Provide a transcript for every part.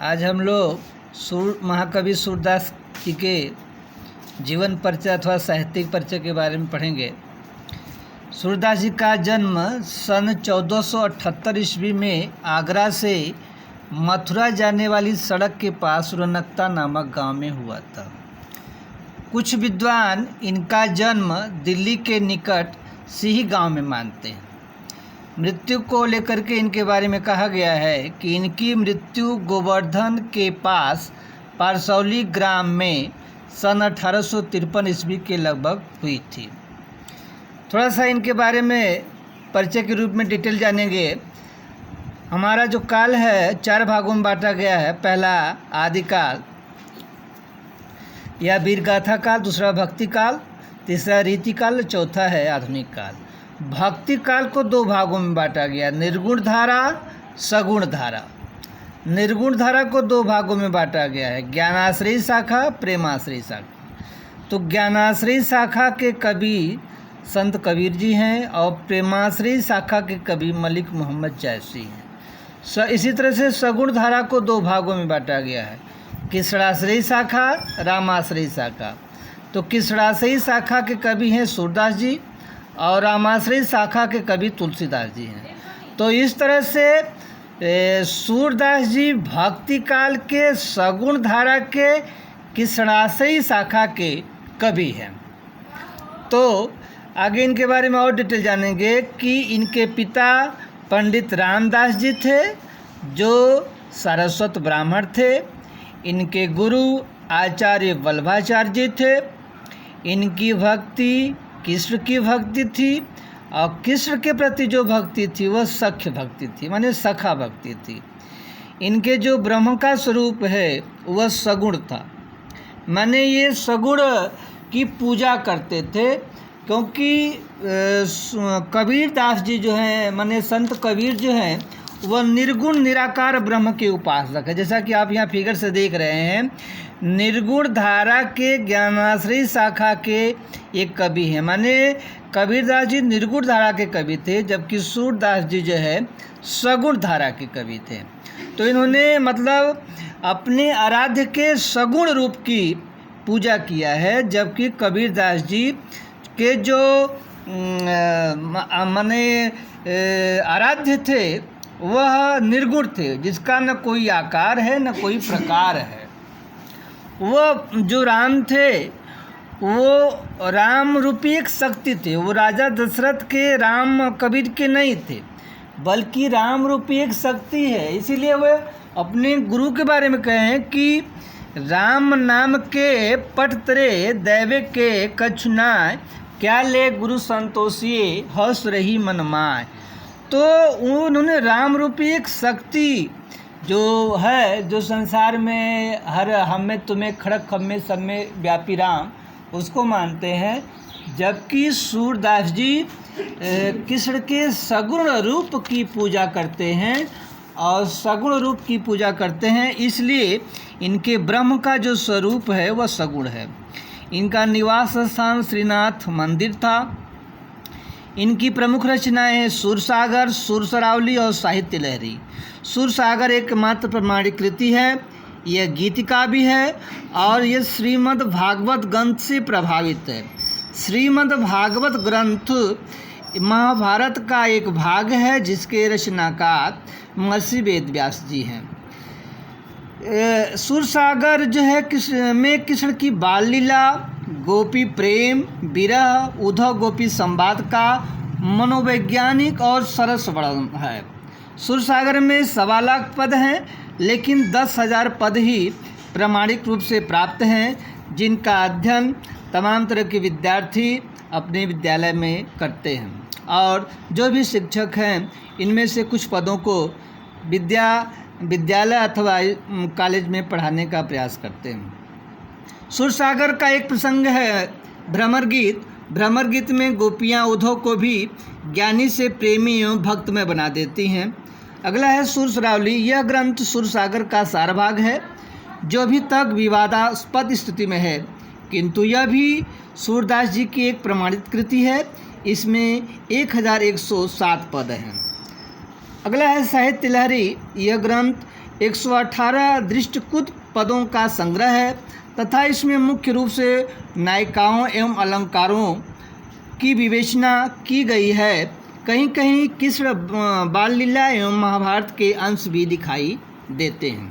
आज हम लोग महाकवि सूरदास जी के जीवन परिचय अथवा साहित्यिक परिचय के बारे में पढ़ेंगे। सूरदास जी का जन्म सन 1478 ईस्वी में आगरा से मथुरा जाने वाली सड़क के पास रौनकता नामक गांव में हुआ था। कुछ विद्वान इनका जन्म दिल्ली के निकट सिही गांव में मानते हैं। मृत्यु को लेकर के इनके बारे में कहा गया है कि इनकी मृत्यु गोवर्धन के पास पारसौली ग्राम में सन 1853 ईस्वी के लगभग हुई थी। थोड़ा सा इनके बारे में परिचय के रूप में डिटेल जानेंगे। हमारा जो काल है 4 भागों में बांटा गया है। पहला आदिकाल या वीरगाथा काल, दूसरा भक्ति काल, तीसरा रीति काल, चौथा है आधुनिक काल। भक्ति काल को 2 भागों में बांटा गया, निर्गुण धारा, सगुण धारा। निर्गुण धारा को 2 भागों में बांटा गया है, ज्ञानाश्रयी शाखा, प्रेमाश्रयी शाखा। तो ज्ञानाश्रयी शाखा के कवि संत कबीर जी हैं और प्रेमाश्रयी शाखा के कवि मलिक मोहम्मद जायसी हैं। इसी तरह से सगुण धारा को 2 भागों में बांटा गया है, कृष्णाश्रयी शाखा, रामाश्रयी शाखा। तो कृष्णाश्रयी शाखा के कवि हैं सूरदास जी और रामाश्रयी शाखा के कवि तुलसीदास जी हैं। तो इस तरह से सूरदास जी भक्ति काल के, सगुण धारा के, कृष्णाश्रयी शाखा के कवि हैं। तो आगे इनके बारे में और डिटेल जानेंगे कि इनके पिता पंडित रामदास जी थे जो सारस्वत ब्राह्मण थे। इनके गुरु आचार्य वल्लभाचार्य जी थे। इनकी भक्ति कृष्ण की भक्ति थी और कृष्ण के प्रति जो भक्ति थी वह सख्य भक्ति थी, माने सखा भक्ति थी। इनके जो ब्रह्म का स्वरूप है वह सगुण था, माने ये सगुण की पूजा करते थे। क्योंकि कबीर दास जी जो हैं, माने संत कबीर जो हैं, वह निर्गुण निराकार ब्रह्म के उपासक है। जैसा कि आप यहाँ फिगर से देख रहे हैं, निर्गुण धारा के ज्ञानाश्रयी शाखा के एक कवि हैं। माने कबीरदास जी निर्गुण धारा के कवि थे, जबकि सूरदास जी जो है सगुण धारा के कवि थे। तो इन्होंने मतलब अपने आराध्य के सगुण रूप की पूजा किया है, जबकि कबीरदास जी के जो माने आराध्य थे वह निर्गुण थे, जिसका न कोई आकार है न कोई प्रकार है। वह जो राम थे वो राम रूपी एक शक्ति थे। वो राजा दशरथ के राम कबीर के नहीं थे, बल्कि राम रूपी एक शक्ति है। इसीलिए वे अपने गुरु के बारे में कहे हैं कि राम नाम के पट तरे दैवे के कछुनाय, क्या ले गुरु संतोषिए हंस रही मन माय। तो उन्होंने राम रूपी एक शक्ति जो है, जो संसार में हर हम में तुम्हें खड़क हम में सब में व्यापी राम, उसको मानते हैं। जबकि सूरदास जी कृष्ण के सगुण रूप की पूजा करते हैं और सगुण रूप की पूजा करते हैं, इसलिए इनके ब्रह्म का जो स्वरूप है वह सगुण है। इनका निवास स्थान श्रीनाथ मंदिर था। इनकी प्रमुख रचनाएं हैं सूरसागर, सुरसरावली और साहित्य लहरी। सूरसागर एकमात्र प्रमाणिक कृति है। यह गीतिका भी है और यह श्रीमद् भागवत ग्रंथ से प्रभावित है। श्रीमद् भागवत ग्रंथ महाभारत का एक भाग है, जिसके रचनाकार महर्षि वेदव्यास जी हैं। सूरसागर जो है कृष्ण की बाल लीला, गोपी प्रेम, विरह, उद्धव गोपी संवाद का मनोवैज्ञानिक और सरस वर्णन है। सूरसागर में 1.25 लाख पद हैं, लेकिन 10,000 पद ही प्रामाणिक रूप से प्राप्त हैं, जिनका अध्ययन तमाम तरह के विद्यार्थी अपने विद्यालय में करते हैं। और जो भी शिक्षक हैं, इनमें से कुछ पदों को विद्यालय अथवा कॉलेज में पढ़ाने का प्रयास करते हैं। सूरसागर का एक प्रसंग है भ्रमर गीत। भ्रमर गीत में गोपियाँ उद्धव को भी ज्ञानी से प्रेमी एवं भक्त में बना देती हैं। अगला है सुरसरावली। यह ग्रंथ सूरसागर का सार भाग है, जो अभी तक विवादास्पद स्थिति में है, किंतु यह भी सूरदास जी की एक प्रमाणित कृति है। इसमें 1107 पद हैं। अगला है साहित्य लहरी। यह ग्रंथ 118 दृष्टिकृत पदों का संग्रह है तथा इसमें मुख्य रूप से नायिकाओं एवं अलंकारों की विवेचना की गई है। कहीं कहीं कृष्ण बाल लीला एवं महाभारत के अंश भी दिखाई देते हैं।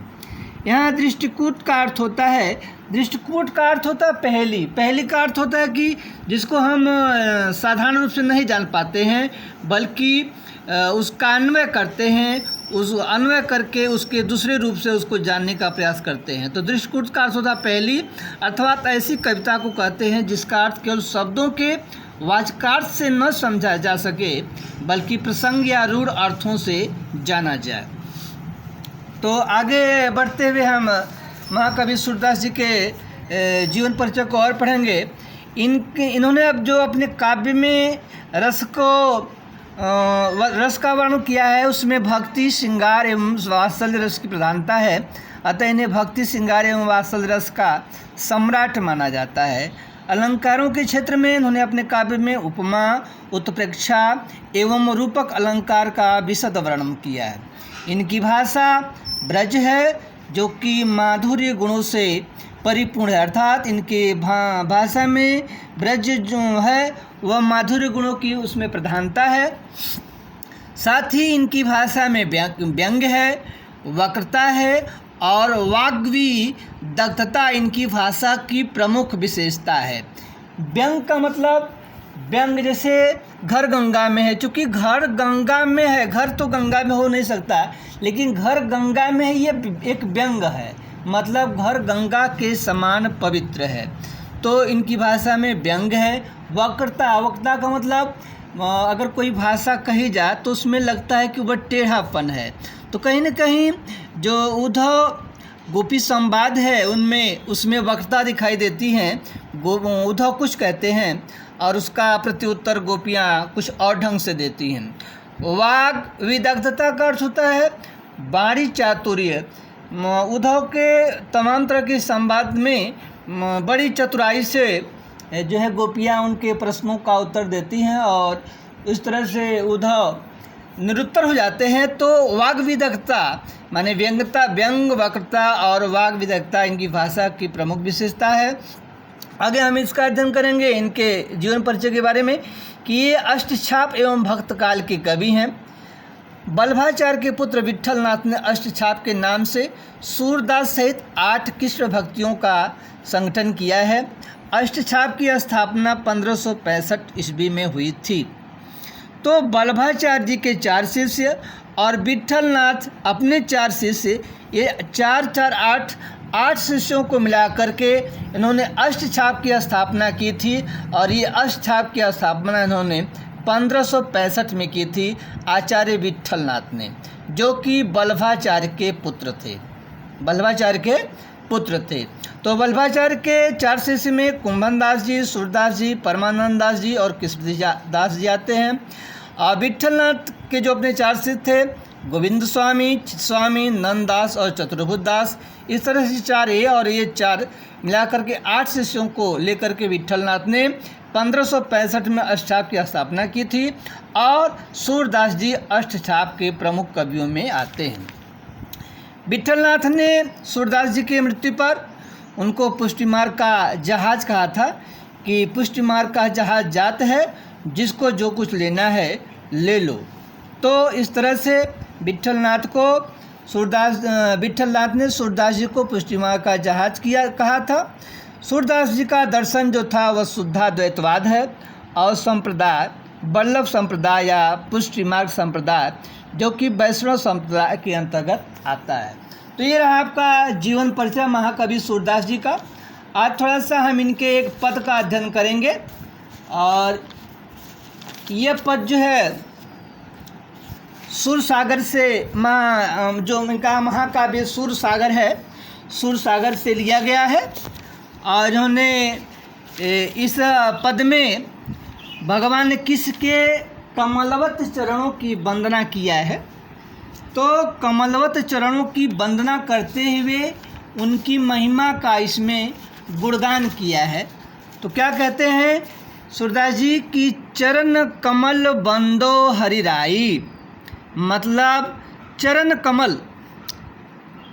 यहाँ दृष्टिकूट का अर्थ होता है, दृष्टिकूट का अर्थ होता है पहली, पहली का अर्थ होता है कि जिसको हम साधारण रूप से नहीं जान पाते हैं बल्कि उसका अन्वय करते हैं, उस अन्वय करके उसके दूसरे रूप से उसको जानने का प्रयास करते हैं। तो दृष्टिकूट का अर्थ होता है पहली, अर्थात ऐसी कविता को कहते हैं जिसका अर्थ केवल शब्दों के वाचकार्थ से न समझा जा सके बल्कि प्रसंग या रूढ़ अर्थों से जाना जाए। तो आगे बढ़ते हुए हम महाकवि सूरदास जी के जीवन परिचय को और पढ़ेंगे। इन्होंने अब जो अपने काव्य में रस का वर्णन किया है उसमें भक्ति, श्रृंगार एवं वात्सल्य रस की प्रधानता है, अतः इन्हें भक्ति, श्रृंगार एवं वात्सल्य रस का सम्राट माना जाता है। अलंकारों के क्षेत्र में इन्होंने अपने काव्य में उपमा, उत्प्रेक्षा एवं रूपक अलंकार का विशद वर्णन किया है। इनकी भाषा ब्रज है जो कि माधुर्य गुणों से परिपूर्ण है, अर्थात इनके भाषा में ब्रज जो है वह माधुर्य गुणों की उसमें प्रधानता है। साथ ही इनकी भाषा में व्यंग्य है, वक्रता है और वाग्वी दग्धता इनकी भाषा की प्रमुख विशेषता है। व्यंग का मतलब व्यंग जैसे घर गंगा में है, चूँकि घर गंगा में है, घर तो गंगा में हो नहीं सकता लेकिन घर गंगा में है, ये एक व्यंग है, मतलब घर गंगा के समान पवित्र है। तो इनकी भाषा में व्यंग है। वक्रता, वक्ता का मतलब अगर कोई भाषा कही जाए तो उसमें लगता है कि वह टेढ़ापन है। तो कहीं न कहीं जो उद्धव गोपी संवाद है उनमें उसमें वक्रता दिखाई देती हैं। उद्धव कुछ कहते हैं और उसका प्रत्युत्तर गोपियाँ कुछ और ढंग से देती हैं। वाग विदग्धता का अर्थ होता है बाणी चातुर्य। उद्धव के तमाम तरह के संवाद में बड़ी चतुराई से जो है गोपियाँ उनके प्रश्नों का उत्तर देती हैं और इस तरह से उद्धव निरुत्तर हो जाते हैं। तो वाग विदग्धता माने व्यंग्यता, व्यंग, वक्रता और वाग विदग्धता इनकी भाषा की प्रमुख विशेषता है। आगे हम इसका अध्ययन करेंगे इनके जीवन परिचय के बारे में कि ये अष्टछाप एवं भक्त काल के कवि हैं। बल्लभाचार्य के पुत्र विट्ठलनाथ ने अष्टछाप के नाम से सूरदास सहित 8 कृष्ण भक्तियों का संगठन किया है। अष्टछाप की स्थापना 1565 ईस्वी में हुई थी। तो बल्लभाचार्य जी के 4 शिष्य और विट्ठलनाथ अपने 4 शिष्य, ये 8 शिष्यों को मिलाकर के इन्होंने अष्टछाप की स्थापना की थी और ये अष्टछाप की स्थापना इन्होंने 1565 में की थी आचार्य विट्ठलनाथ ने, जो कि बल्लभाचार्य के पुत्र थे, बल्लभाचार्य के पुत्र थे। तो बल्लभाचार्य के 4 शिष्य में कुंभन दास जी, सूरदास जी, परमानंद दास जी और कृष्णदास जी आते हैं। और विट्ठलनाथ के जो अपने 4 शिष्य थे गोविंद स्वामी, नंददास और चतुर्भुज दास, इस तरह से 4 और ये 4 मिलाकर के 8 शिष्यों को लेकर के विट्ठलनाथ ने 1565 में अष्टछाप की स्थापना की थी और सूरदास जी अष्टछाप के प्रमुख कवियों में आते हैं। विट्ठलनाथ ने सूरदास जी की मृत्यु पर उनको पुष्टिमार्ग का जहाज कहा था कि पुष्टिमार्ग का जहाज जात है, जिसको जो कुछ लेना है ले लो। तो इस तरह से विट्ठलनाथ ने सूरदास जी को पुष्टिमार्ग का जहाज कहा था। सूरदास जी का दर्शन जो था वह शुद्धाद्वैतवाद है और संप्रदाय वल्लभ संप्रदाय या पुष्टिमार्ग संप्रदाय जो कि वैष्णव संप्रदाय के अंतर्गत आता है। तो ये रहा आपका जीवन परिचय महाकवि सूरदास जी का। आज थोड़ा सा हम इनके एक पद का अध्ययन करेंगे और ये पद जो है सूरसागर से जो इनका महाकाव्य सूरसागर है, सूरसागर से लिया गया है और इन्होंने इस पद में भगवान ने किसके कमलवत चरणों की वंदना किया है। तो कमलवत चरणों की वंदना करते हुए उनकी महिमा का इसमें गुणगान किया है। तो क्या कहते हैं सूरदास जी की चरण कमल बंदो हरिराई, मतलब चरण कमल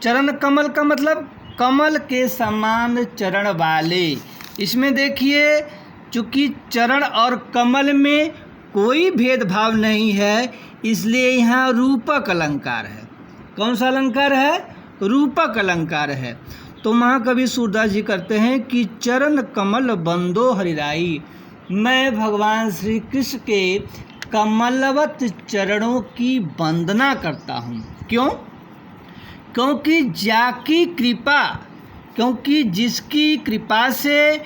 चरण कमल का मतलब कमल के समान चरण वाले। इसमें देखिए, चूँकि चरण और कमल में कोई भेदभाव नहीं है, इसलिए यहाँ रूपक अलंकार है। कौन सा अलंकार है? रूपक अलंकार है। तो महाकवि सूरदास जी करते हैं कि चरण कमल बंदो हरिराई, मैं भगवान श्री कृष्ण के कमलवत चरणों की वंदना करता हूँ। क्यों? क्योंकि जिसकी कृपा से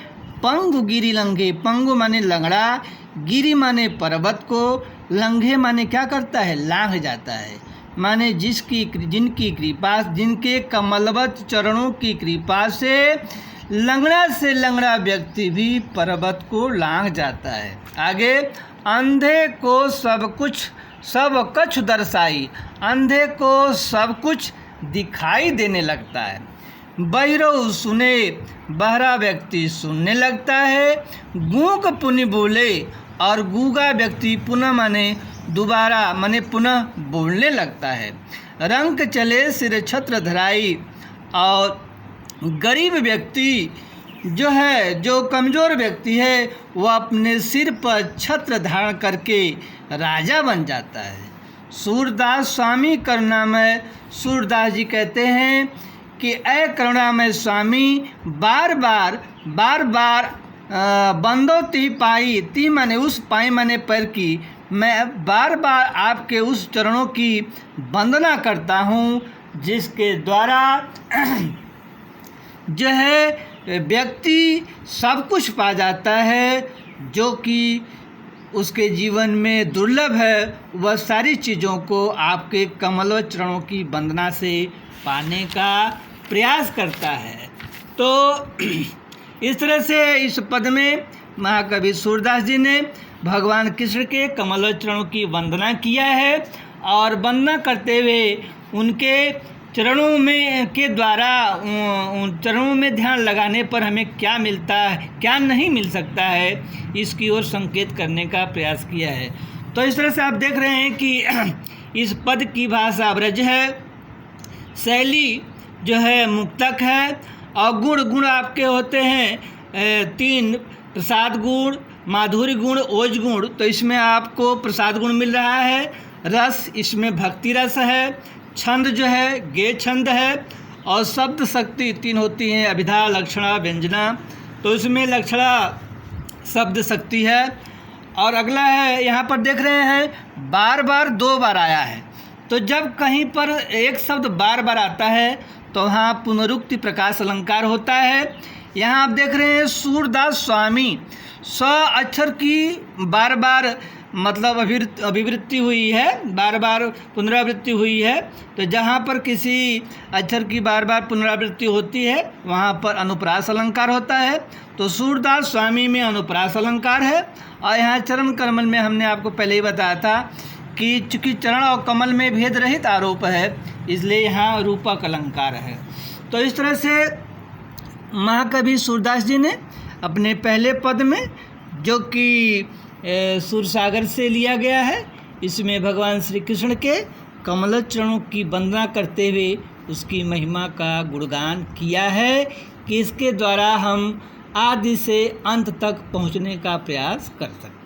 पंगु गिरि लंघे, पंगु माने लंगड़ा, गिरि माने पर्वत को, लंघे माने क्या करता है? लांघ जाता है। माने जिनकी कृपा, जिनके कमलवत चरणों की कृपा से लंगड़ा व्यक्ति भी पर्वत को लांघ जाता है। आगे, अंधे को सब कछु दर्शाई, अंधे को सब कुछ दिखाई देने लगता है। बहिरो सुने, बहरा व्यक्ति सुनने लगता है। गूंग पुनि बोले, और गूंगा व्यक्ति पुनः माने दोबारा माने पुनः बोलने लगता है। रंग चले सिर छत्र धराई, और गरीब व्यक्ति जो कमज़ोर व्यक्ति है, वह अपने सिर पर छत्र धारण करके राजा बन जाता है। सूरदास स्वामी करुणामय, सूरदास जी कहते हैं कि ऐ करुणामय स्वामी, बार बार बंदो ती पाई, ती माने उस, पाई माने पैर की, मैं बार बार आपके उस चरणों की वंदना करता हूँ जिसके द्वारा जो है व्यक्ति सब कुछ पा जाता है, जो कि उसके जीवन में दुर्लभ है। वह सारी चीज़ों को आपके कमलवत चरणों की वंदना से पाने का प्रयास करता है। तो इस तरह से इस पद में महाकवि सूरदास जी ने भगवान कृष्ण के कमलवत चरणों की वंदना किया है, और वंदना करते हुए उनके चरणों में के द्वारा उन चरणों में ध्यान लगाने पर हमें क्या मिलता है, क्या नहीं मिल सकता है, इसकी ओर संकेत करने का प्रयास किया है। तो इस तरह से आप देख रहे हैं कि इस पद की भाषा ब्रज है, शैली जो है मुक्तक है, और गुण आपके होते हैं 3, प्रसाद गुण, माधुर्य गुण, ओज गुण। तो इसमें आपको प्रसाद गुण मिल रहा है। रस, इसमें भक्ति रस है। छंद जो है गेय छंद है, और शब्द शक्ति 3 होती हैं, अभिधा, लक्षणा, व्यंजना। तो इसमें लक्षणा शब्द शक्ति है। और अगला है, यहाँ पर देख रहे हैं बार 2 बार आया है। तो जब कहीं पर एक शब्द बार आता है तो वहाँ पुनरुक्ति प्रकाश अलंकार होता है। यहाँ आप देख रहे हैं सूरदास स्वामी, स अक्षर की बार मतलब अभिवृत्ति हुई है, बार पुनरावृत्ति हुई है। तो जहाँ पर किसी अक्षर की बार पुनरावृत्ति होती है, वहाँ पर अनुप्रास अलंकार होता है। तो सूरदास स्वामी में अनुप्रास अलंकार है। और यहाँ चरण कमल में हमने आपको पहले ही बताया था कि चूँकि चरण और कमल में भेद रहित आरोप है, इसलिए यहाँ रूपक अलंकार है। तो इस तरह से महाकवि सूरदास जी ने अपने पहले पद में, जो कि सूरसागर से लिया गया है, इसमें भगवान श्री कृष्ण के कमलवत चरणों की वंदना करते हुए उसकी महिमा का गुणगान किया है कि इसके द्वारा हम आदि से अंत तक पहुँचने का प्रयास कर सकते हैं।